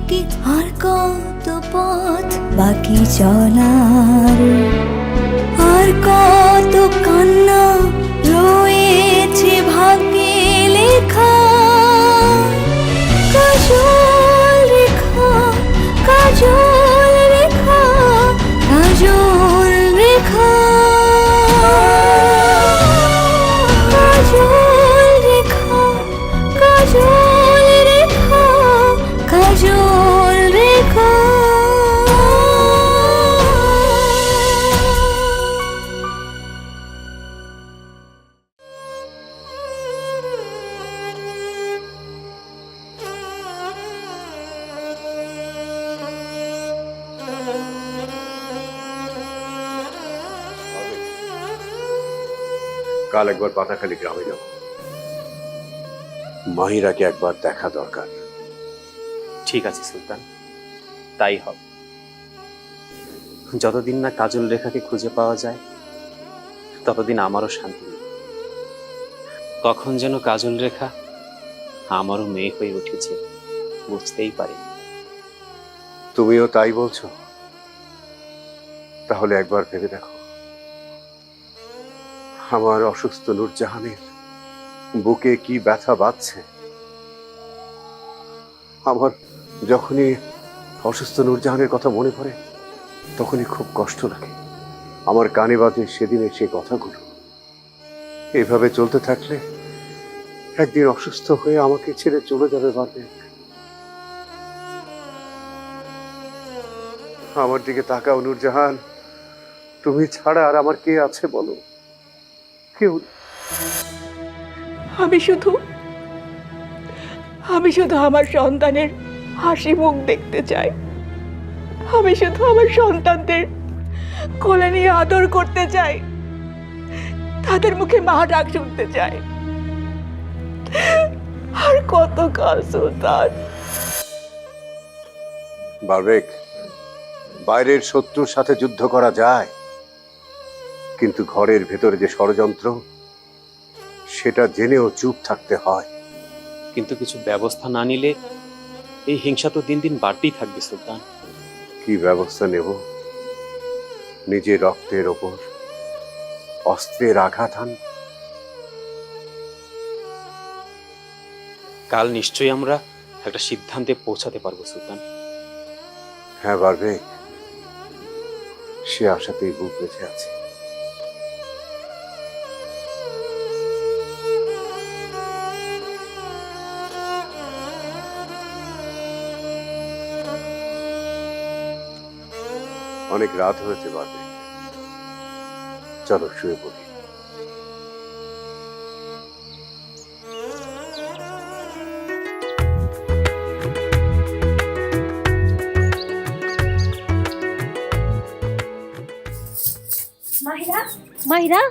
কি আর কত পথ বাকি চলার, আর কত কান্না রয়েছে ভাগ্যে লেখা। কাজল রেখা, কাজল রেখা, কাজল রেখা, কাজল রেখা, কাজল রেখা, কাজল রেখা। কাল একবার পাতাখালী গ্রামে যাব, মাহিরাকে একবার দেখা দরকার। ঠিক আছে সুলতান, তাই হবে। যতদিন না কাজল রেখাকে খুঁজে পাওয়া যায় ততদিন আমারও শান্তি নেই। কখন যেন কাজল রেখা আমারও মেয়ে হয়ে উঠেছে বুঝতেই পারি। তুমিও তাই বলছো? তাহলে একবার ভেবে দেখো, আমার অসুস্থ নূরজাহানের বুকে কি ব্যথা বাজছে। আমার যখনই অসুস্থ নূরজাহানের কথা মনে পড়ে তখনই খুব কষ্ট লাগে। আমার কানে বাজে সেদিনের সেই কথাগুলো। এভাবে চলতে থাকলে একদিন অসুস্থ হয়ে আমাকে ছেড়ে চলে যাবে বারবে। আমার দিকে তাকাও নূরজাহান, তুমি ছাড়া আর আমার কে আছে বলো? কেউ। আমি শুধু আমার সন্তানের হাসি মুখ দেখতে চাই। আমি শুধু আমার সন্তানদের কোলে নিয়ে আদর করতে চাই, তাদের মুখে মা ডাক শুনতে চাই। আর কত কাল সুলতান? বারবেক, বাইরের শত্রুর সাথে যুদ্ধ করা যায়, কিন্তু ঘরের ভেতরে যে ষড়যন্ত্র সেটা জেনেও চুপ থাকতে হয়। কিন্তু কিছু ব্যবস্থা না নিলে এই হিংসা তো দিন দিন বাড়তেই থাকবে সুলতান। কি ব্যবস্থা নেব? নিজের রক্তের ওপর অস্ত্রের আঘাত হান? কাল নিশ্চয়ই আমরা একটা সিদ্ধান্তে পৌঁছাতে পারবো সুলতান। হ্যাঁ বারবেক, সে আশাতেই বুক বেঁচে আছে। অনেক রাত হয়েছে বারবেক, চলো শুয়ে পড়ি। মাহিরা, মাহিরা,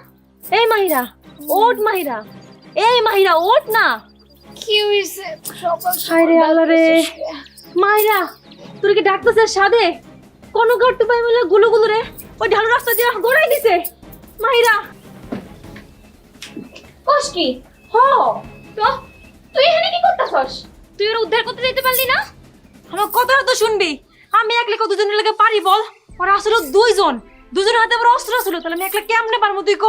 এই মাহিরা, ওঠ মাহিরা, এই মাহিরা, ওঠ না। কি হইছে? সকাল হায় রে আল্লাহ রে, মাহিরা, তোর কি ডাকতেছে সাদে? কোন ঘরতে পাই মিলে গুলো গুলো রে, ওই ঢালু রাস্তা দিয়ে গড়াই দিছে। মাহিরা, কস কি? হ তো তুই এখানে কি করতেছস? তুই ওর উদ্ধার করতে যেতে পারলি না? আমার কথাটা তো শুনবি। আমি একলা কত দুজনের লাগে পারি বল? ওরা আসলে দুইজন, দুজনের হাতে আবার অস্ত্র ছিল, তাহলে আমি একলা কেমনে পারবো তুই ক?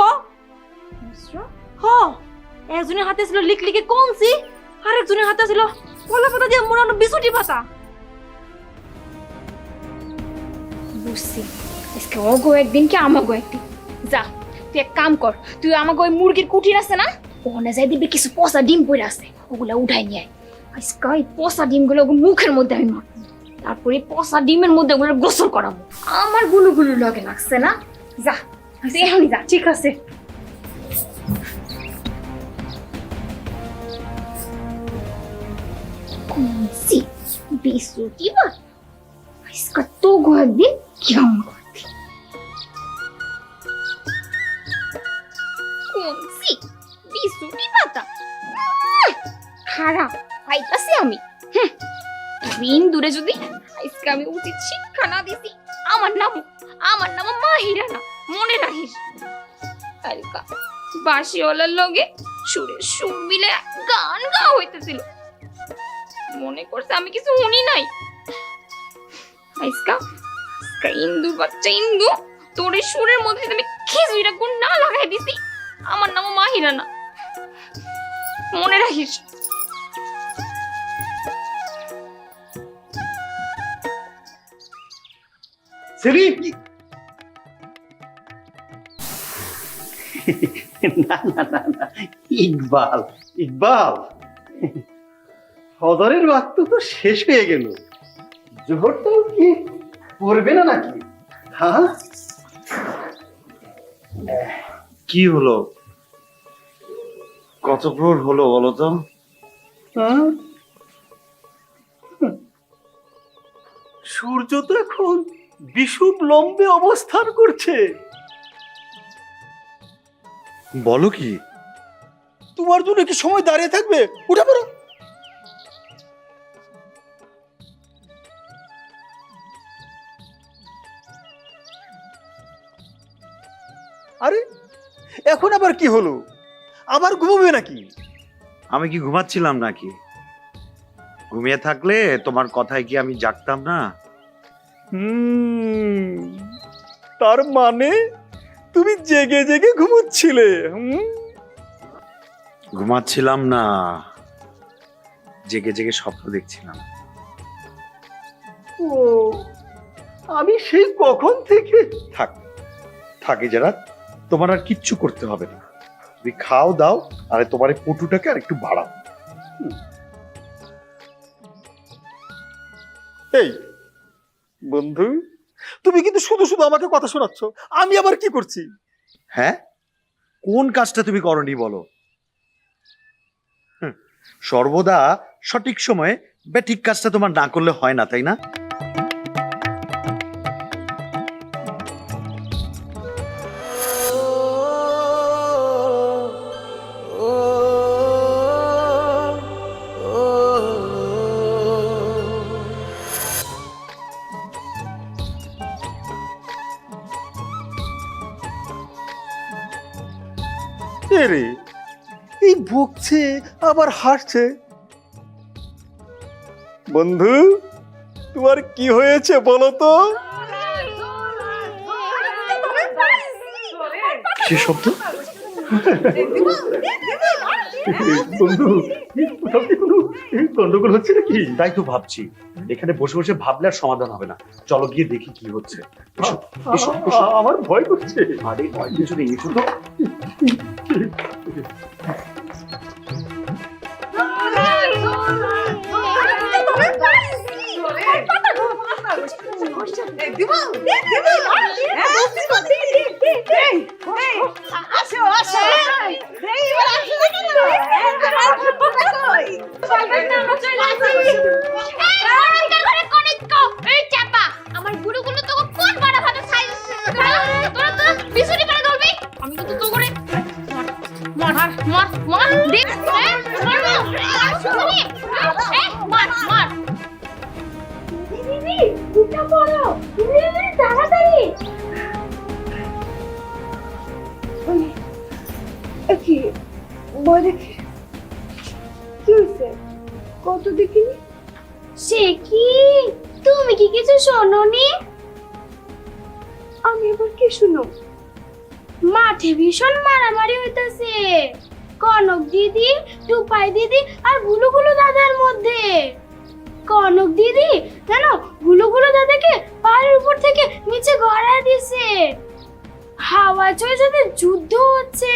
হ, একজনের হাতে ছিল লিকলিকে কমছি, আর একজনের হাতে ছিল কলা পাতা দিয়ে মোড়ানো বিছুটি পাতা। বুঝছি, আজকে অগো একদিন কি আমাগো একদিন। যা, তুই এক কাম কর, তুই আমাকে ওই মুরগির কুটির আছে না, ওখানে যাই দিবি কিছু পচা ডিম পড়ে আছে, ওগুলা উঠাই নিয়ে আয়। আজকে ওই পচা ডিমগুলো ওগুলো মুখের মধ্যে আমি মারব, তারপরে পচা ডিমের মধ্যে ওগুলো গোসল করাবো। আমার গুলুগুলু লগে লাগছে না? যা, তুই এখনই যা। ঠিক আছে। কমছি বিশুটি বা আজকে তো গো একদিন কিরম করবি। কমছি বিশুটি পাতা খারাপ পাইতাছি আমি। দিন দূরে যদি আজকে আমি উচিত শিক্ষা না দিছি, আমার নাম মাহিরা না, মনে রাখিস। কালকা বাঁশিওয়ালার লগে সুরে সুর মিলে গান গাওয়া হইতেছিল, মনে করছে আমি কিছু শুনি নাই। আইসকা আইসকা ইন্দু বাচ্চা ইন্দু, তোর এই সুরের মধ্যে যদি আমি খিচুড়িটা গুণ না লাগাই দিছি, আমার নামও মাহিরা না, মনে রাখিস। সেরি না না না না, ইকবাল ইকবাল, ফজরের ওয়াক্ত তো শেষ হয়ে গেল, জোহরটাও কি পড়বে না নাকি? হ্যাঁ, কি হলো? কত প্রহর হলো বলো তো? হ্যাঁ? সূর্য তো এখন বিষুব লম্বে অবস্থান করছে। বলো কি? তোমার জন্য কি সময় দাঁড়িয়ে থাকবে? উঠে পড়ো। আরে এখন আবার কি হলো? আবার ঘুমাবে নাকি? আমি কি ঘুমাচ্ছিলাম নাকি? ঘুমিয়ে থাকলে তোমার কথায় কি আমি জাগতাম না? তার মানে তুমি জেগে জেগে ঘুমোচ্ছিলে? ঘুমাচ্ছিলাম না, জেগে জেগে স্বপ্ন দেখছিলাম। ও, আমি সেই কখন থেকে। থাক থাকে যারা, তোমার আর কিচ্ছু করতে হবে না। তুমি খাও দাও, আর তোমার এই পটুটাকে আর একটু বাড়াও। এই বন্ধু, তুমি কিন্তু শুধু শুধু আমাকে কথা শোনাচ্ছ। আমি আবার কি করছি? হ্যাঁ, কোন কাজটা তুমি করনি বলো? সর্বদা সঠিক সময়ে ব্যাঠিক কাজটা তোমার না করলে হয় না, তাই না? রে, এই বকছে আবার হাসছে। বন্ধু, তোমার কি হয়েছে বলো তো? সে শব্দ? বন্ধু, কোথাও কি কোনো গন্ডগোল হচ্ছে নাকি? তাই তো ভাবছি, এখানে বসে বসে ভাবলে আর সমাধান হবে না। চলো গিয়ে দেখি কি হচ্ছে। এসো, এসো, এসো। আমার ভয় করছে। আরে ভয় কিছু নেই, এসো তো। আমার গুরুগুলো তো কোন বড় ভাবে ছাই তোরা তো বিছুনি করে ধরবি। আমি কিন্তু তো করে মার মার মার দেখ, মার মার। দিদি উঠা পড়ো, তুমি তাড়াতাড়ি। কি বই দেখি, কি হয়েছে? কত দেখিনি। সে কি, তুমি কি কিছু শোনোনি? আমি এবার কি শুনো? মাঠে ভীষণ মারামারি হইতাছে কনক দিদি, টুপাই দিদি আর গুলুগুলু দাদার মধ্যে। কনক দিদি জানো, গুলুগুলু দাদাকে পাহাড়ের উপর থেকে নিচে গড়ায় দিছে। হাওয়া চলে যাতে যুদ্ধ হচ্ছে,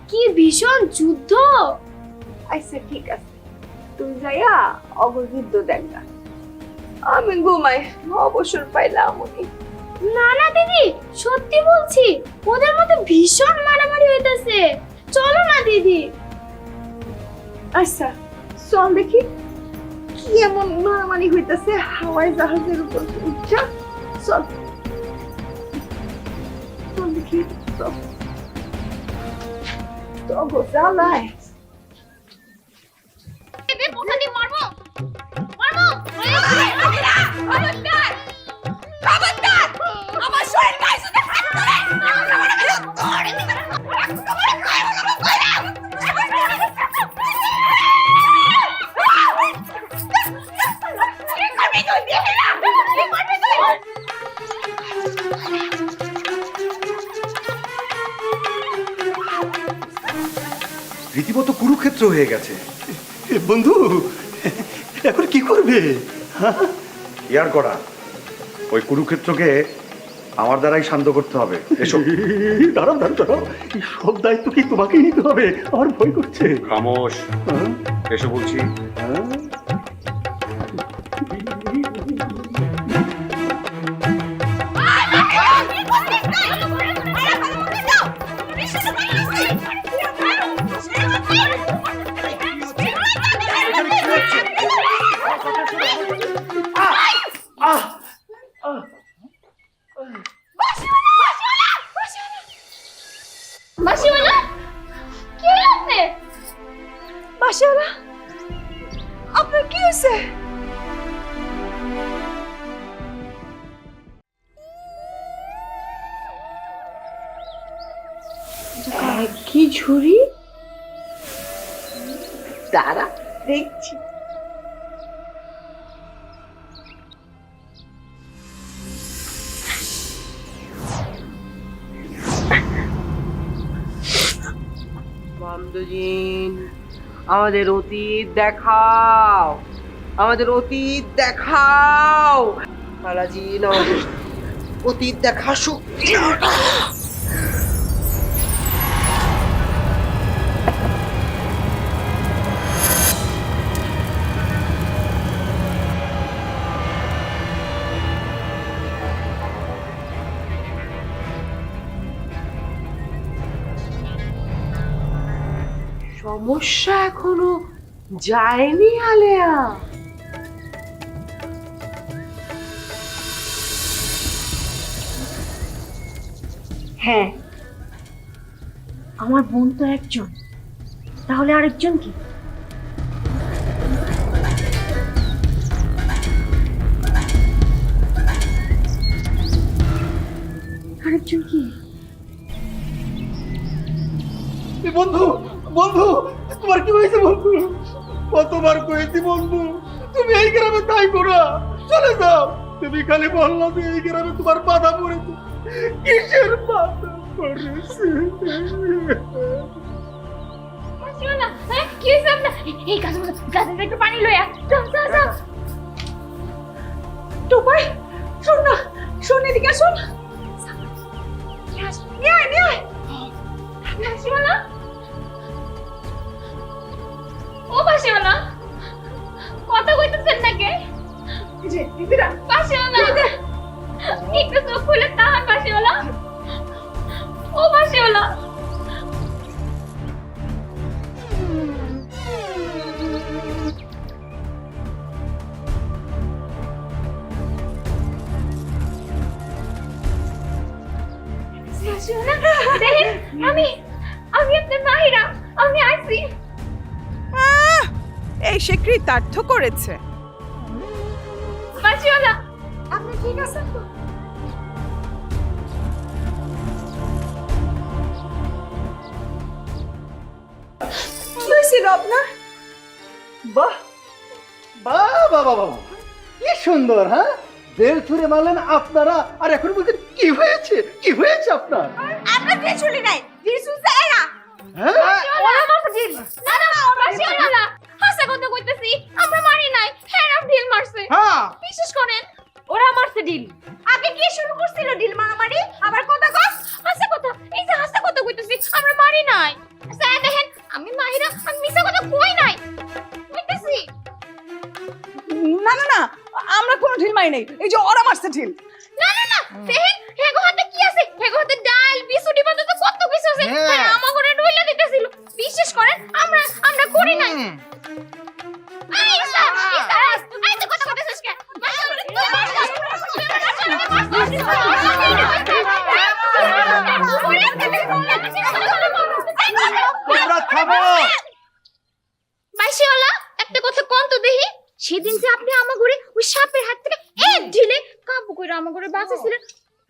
কি ভীষণ যুদ্ধ। আচ্ছা ঠিক আছে, তুই যাইয়া অগযুদ্ধ দেখ না, আমি ঘুমাই, অবসর পাইলাম আমি। না না দিদি, সত্যি বলছি, ওদের মধ্যে ভীষণ মারামারি হইতাছে। চলো না দিদি। আচ্ছা চল দেখি কি এমন মারামারি হইতাছে হাওয়ায় জাহাজের উপর উঠছা। চল চল দেখি, চল তো জ্বালায়। দিদি পোকাটি মারবো মারবো। খবরদার খবরদার, আমার শরীর গায়ে শুধু হাত তোলে। রীতিমতো কুরুক্ষেত্র হয়ে গেছে। বন্ধু এখন কি করবে? ইয়ার করা, ওই কুরুক্ষেত্রকে আমার দ্বারাই শান্ত করতে হবে। এসো। দাঁড়াও দাঁড়াও দাঁড়াও, এই সব দায়িত্ব কি তোমাকেই নিতে হবে? আমার ভয় করছে। খামোশ, হ্যাঁ? এসো বলছি। হ্যাঁ? বাসিওয়ালা কি হলো আপনার? বাসিওয়ালা, আপনার কি হয়েছে? কি ঝুড়ি? দাঁড়া দেখছি। বন্ধুজিন, আমাদের অতীত দেখাও, আমাদের অতীত দেখাও। বালাজিন, আমাদের অতীত দেখা শক্তি। সমস্যা এখনো যায়নি আলেয়া। হ্যাঁ, আমার বোন তো একজন, তাহলে আরেকজন কি? আরেকজন কি? বন্ধু বন্ধু, তোমার কি হয়েছে বন্ধু? কতবার কয়েছি বন্ধু, তুমি এই গ্রামে তাই করো, চলে যাও। তুমি খালি বললো যে এই গ্রামে তোমার বাধা পড়েছে। কিসের বাধা পড়েছে? বাসিওয়ালা, হ্যাঁ কি হয়েছে আপনার? এই গাছের একটু পানি লইয়া যাও যাও যাও। টুপাই, শোন না, শোন এদিকে শোন। নিয়ে আয়, নিয়ে আয়। বাসিওয়ালা, ও বাসিওয়ালা, কথা কইতেছেন নাকি? যে দিদিরা, বাসিওয়ালা, একটু চোখ খুলে তাহার। বাসিওয়ালা, ও বাসিওয়ালা। বাসিওয়ালা, দেখেন, আমি আপনার মাহিরা, আমি আসছি। এই সে কৃতার্থ করেছে। বাসিওয়ালা, আপনি ঠিক আছেন তো? কি হয়েছিল আপনার? বাহ বাহ বাহ বাহ বাহ, কি সুন্দর! হ্যাঁ, বেল ছুঁড়ে মারলেন আপনারা, আর এখন বলছেন কি হয়েছে? কি হয়েছে আপনার? আমরা যে চলি নাই, রিসুসে এরা। হ্যাঁ, ওরা মারছে ঢিল। না না না, বাসিওয়ালা, হাসা কথা কইতেছি, আমরা মারি নাই, হেরাম ঢিল মারছে। হ্যাঁ, বিশ্বাস করেন, ওরা মারছে ঢিল। আগে কি শুরু করছিল ঢিল মারামারি? আবার কথা কস। হাসা কথা, এই যে হাসা কথা কইতেছি, আমরা মারি নাই। স্যার দেখেন, আমি মাহিরা, আমি মিছা কথা কই নাই, কইতেছি। না না না, আমরা কোনো ঢিল মারি নাই, এই যে ওরা মারছে ঢিল। না না না, দেখেন, হেগো হাতে কি আছে? হেগো হাতে ডাল, বিস্কুটি পাতা তো কত কিছু আছে। হ্যাঁ, আমার ঘরে ডইলা দিতেছিল। বিশ্বাস করেন, আমরা করি নাই। আরে ইসা, এই তো কথা কইতেছিস কে? তোমরা থামো। বাইশিওয়ালা, একটা কথা কোন তো দেখি, সেদিন যে আপনি আমার ঘরে ওই সাপের হাত থেকে এক ঢিলে কাবু করে আমার ঘরে বাঁচাছিলেন,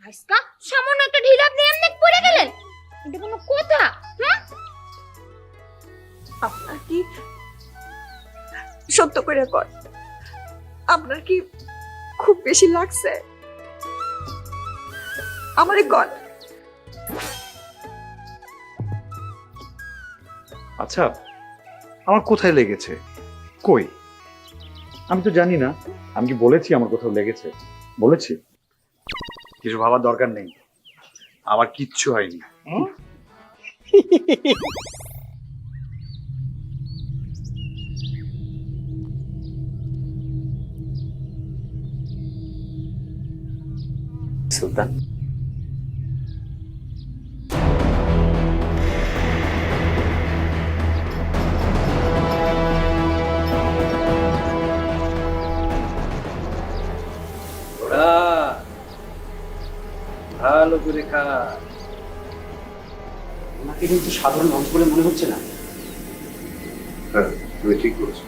আজকা সামান্য একটা ঢিলে আপনি এমনি পড়ে গেলেন। এটা কোনো কথা? হ্যাঁ, আপনার কি সত্য করে কর, আপনার কি খুব বেশি লাগছে আমারে কল। আচ্ছা, আমার কোথায় লেগেছে? কই? আমি তো জানি না। আমি কি বলেছি আমার কোথাও লেগেছে? বলেছি? কিছু ভাবার দরকার নেই, আমার কিচ্ছু হয়নি। সুলতান, ভালো করে খা। ওনাকে কিন্তু সাধারণ মানুষ বলে মনে হচ্ছে না। হ্যাঁ, তুমি ঠিক বলছো।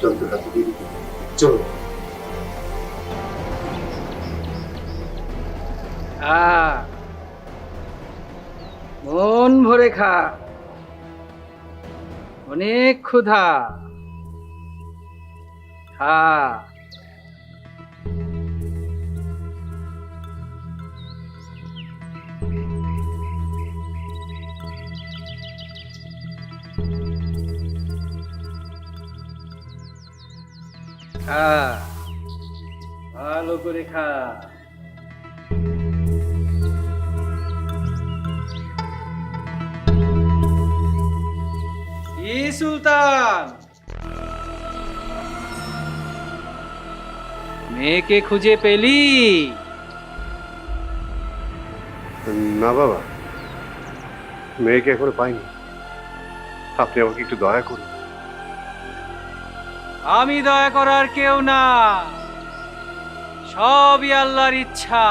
চল তো হাতে দিয়ে দিতে। চলো। মন ভরে খা, অনেক ক্ষুধা। খা। খা, ভালো করে খা। কি সুলতান, মেয়েকে খুঁজে পেলি? না বাবা, মেয়েকে এখনো পাইনি। আপনি আমাকে একটু দয়া করুন। আমি দয়া করার কেউ না, সবই আল্লাহর ইচ্ছা।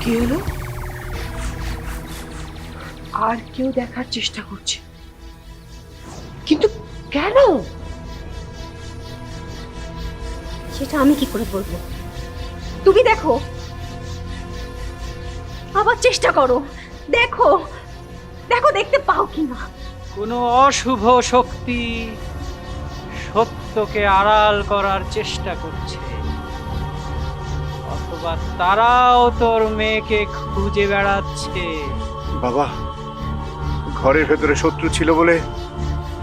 কি হলো? আর কেউ দেখার চেষ্টা করছে, কিন্তু কেন? সেটা আমি কি করে বলবো? তুমি দেখো, আবার চেষ্টা করো, দেখো দেখো দেখতে পাও কিনা। কোনো অশুভ শক্তি সত্যকে আড়াল করার চেষ্টা করছে, অথবা অথবা তারাও তোর মেয়েকে খুঁজে বেড়াচ্ছে। বাবা, ঘরের ভেতরে শত্রু ছিল বলে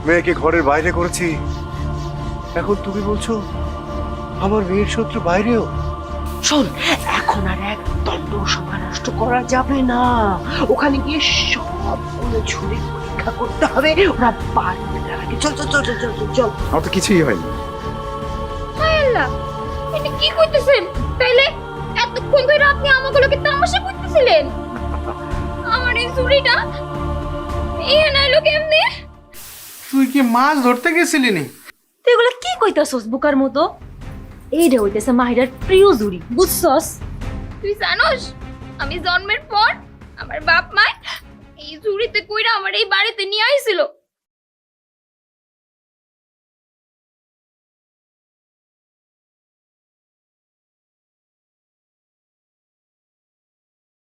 মেয়েকে ঘরের বাইরে করেছি, এখন তুমি বলছো আমার মেয়ের শত্রু বাইরেও? শোন, এখন আর এক দণ্ড সময় নষ্ট করা যাবে না। ওখানে গিয়ে সবগুলো ছুরি পরীক্ষা করতে হবে, ওরা পারবে না আগে। চল চল চল চল চল চল চল। আমার তো কিছুই হয়নি। হায় আল্লাহ, এটা কি করতেছেন? তাইলে এতক্ষণ ধরে আপনি আমাগুলোকে তামাশা করতেছিলেন? আমার এই চুরিটা এখানে এলো কেমনে? তুই কি মাছ ধরতে গেছিলি নি? তুই এগুলো কি কইতাছস বুকার মতো? এইটা হইতেছে মাহিরার প্রিয় জুড়ি, বুঝছস? তুই জানোস আমি জন্মের পর আমার বাপ মা এই চুরিতে কইরা আমার এই বাড়িতে নিয়ে আইছিল।